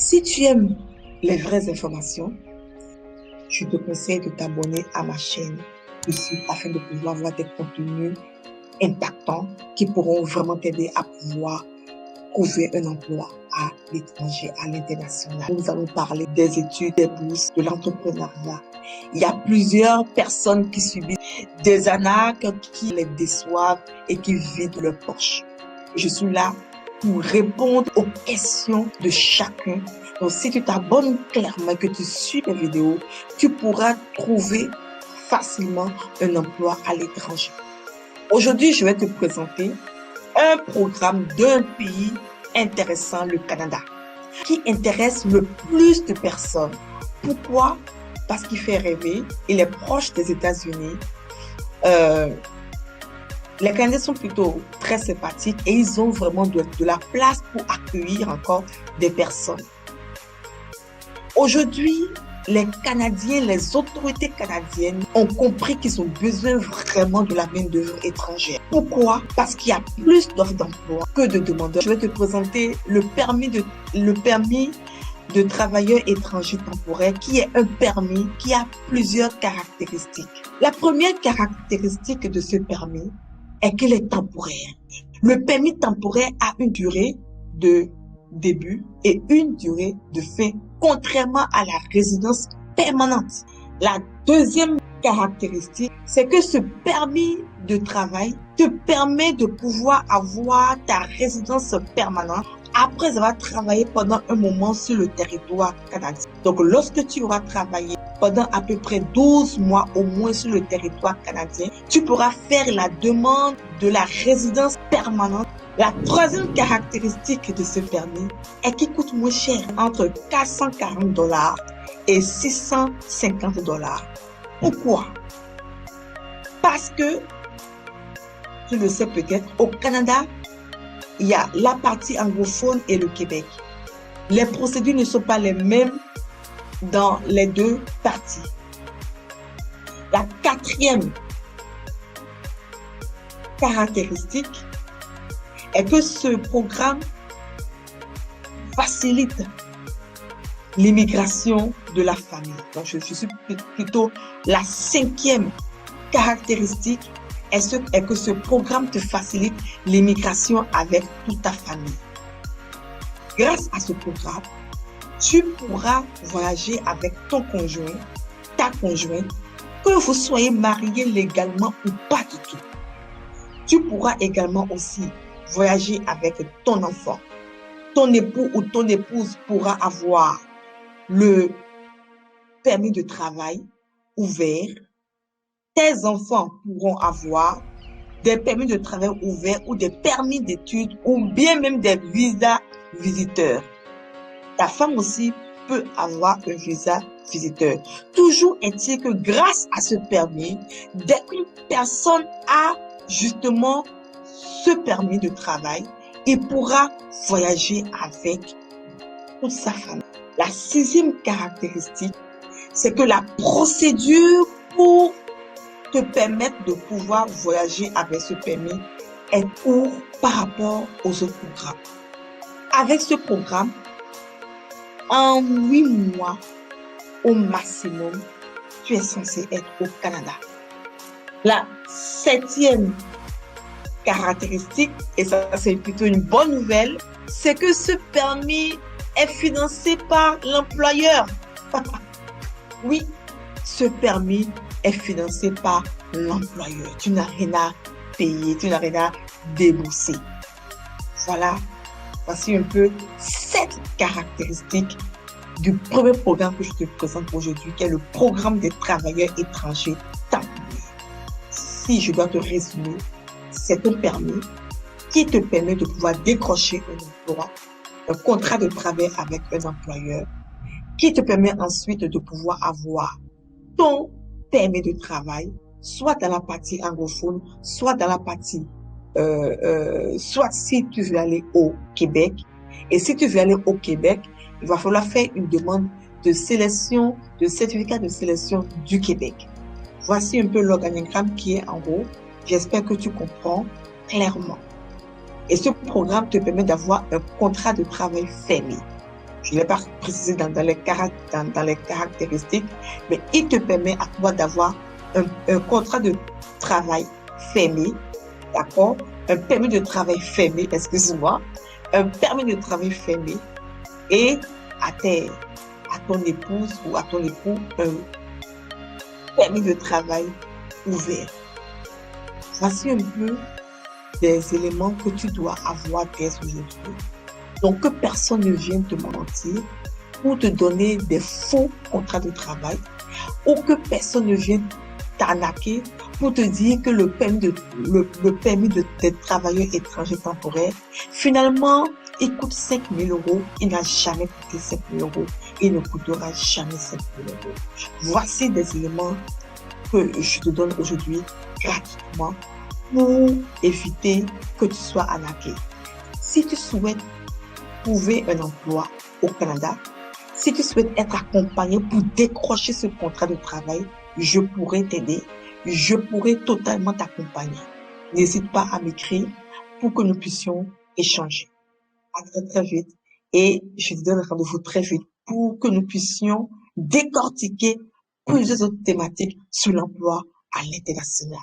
Si tu aimes les vraies informations, je te conseille de t'abonner à ma chaîne ici afin de pouvoir voir des contenus impactants qui pourront vraiment t'aider à pouvoir trouver un emploi à l'étranger, à l'international. Nous allons parler des études, des bourses, de l'entrepreneuriat. Il y a plusieurs personnes qui subissent des arnaques qui les déçoivent et qui vident leur poche. Je suis là pour répondre aux questions de chacun. Donc, si tu t'abonnes clairement, que tu suis mes vidéos, tu pourras trouver facilement un emploi à l'étranger. Aujourd'hui, je vais te présenter un programme d'un pays intéressant, le Canada, qui intéresse le plus de personnes. Pourquoi? Parce qu'il fait rêver, il est proche des États-Unis. Les Canadiens sont plutôt très sympathiques et ils ont vraiment de la place pour accueillir encore des personnes. Aujourd'hui, les Canadiens, les autorités canadiennes ont compris qu'ils ont besoin vraiment de la main-d'œuvre étrangère. Pourquoi? Parce qu'il y a plus d'offres d'emploi que de demandeurs. Je vais te présenter le permis de travailleur étranger temporaire, qui est un permis qui a plusieurs caractéristiques. La première caractéristique de ce permis est qu'il est temporaire. Le permis temporaire a une durée de début et une durée de fin, contrairement à la résidence permanente. La deuxième caractéristique, c'est que ce permis de travail te permet de pouvoir avoir ta résidence permanente après avoir travaillé pendant un moment sur le territoire canadien. Donc, lorsque tu auras travaillé pendant à peu près 12 mois au moins sur le territoire canadien, tu pourras faire la demande de la résidence permanente. La troisième caractéristique de ce permis est qu'il coûte moins cher, entre 440 $ et 650 $. Pourquoi? Parce que, tu le sais peut-être, au Canada, il y a la partie anglophone et le Québec. Les procédures ne sont pas les mêmes dans les deux parties. La quatrième caractéristique est que ce programme facilite l'immigration de la famille. Donc, je suis plutôt la cinquième caractéristique est que ce programme te facilite l'immigration avec toute ta famille. Grâce à ce programme, tu pourras voyager avec ton conjoint, ta conjointe, que vous soyez mariés légalement ou pas du tout. Tu pourras également aussi voyager avec ton enfant. Ton époux ou ton épouse pourra avoir le permis de travail ouvert. Tes enfants pourront avoir des permis de travail ouverts ou des permis d'études ou bien même des visas visiteurs. Ta femme aussi peut avoir un visa visiteur. Toujours est-il que grâce à ce permis, dès qu'une personne a justement ce permis de travail, il pourra voyager avec toute sa famille. La sixième caractéristique, c'est que la procédure pour te permettre de pouvoir voyager avec ce permis est court par rapport aux autres programmes. Avec ce programme, en 8 mois au maximum, tu es censé être au Canada. La septième caractéristique, et ça c'est plutôt une bonne nouvelle, c'est que ce permis est financé par l'employeur. Oui, ce permis est financé par l'employeur. Tu n'as rien à payer, tu n'as rien à débourser. Voilà, voici un peu 7 caractéristiques du premier programme que je te présente aujourd'hui, qui est le programme des travailleurs étrangers temporaires. Si je dois te résumer, c'est un permis qui te permet de pouvoir décrocher un emploi, un contrat de travail avec un employeur, qui te permet ensuite de pouvoir avoir ton permis de travail, soit dans la partie anglophone, soit dans la partie, soit si tu veux aller au Québec. Et si tu veux aller au Québec, il va falloir faire une demande de sélection, de certificat de sélection du Québec. Voici un peu l'organigramme qui est en haut. J'espère que tu comprends clairement. Et ce programme te permet d'avoir un contrat de travail fermé. je ne l'ai pas précisé dans les caractéristiques, mais il te permet à toi d'avoir un contrat de travail fermé, d'accord? Un permis de travail fermé, excuse-moi, un permis de travail fermé et à ton épouse ou à ton époux un permis de travail ouvert. Voici un peu des éléments que tu dois avoir dès aujourd'hui. Donc, que personne ne vienne te mentir pour te donner des faux contrats de travail ou que personne ne vienne t'arnaquer pour te dire que le permis de travailleur étranger temporaire, finalement, il coûte 5 000 euros. Il n'a jamais coûté 5 000 euros. Il ne coûtera jamais 5 000 euros. Voici des éléments que je te donne aujourd'hui gratuitement pour éviter que tu sois arnaqué. Si tu souhaites trouver un emploi au Canada, si tu souhaites être accompagné pour décrocher ce contrat de travail, je pourrais t'aider. Je pourrais totalement t'accompagner. N'hésite pas à m'écrire pour que nous puissions échanger. À très très vite. Et je te donne rendez-vous très vite pour que nous puissions décortiquer plusieurs autres thématiques sur l'emploi à l'international.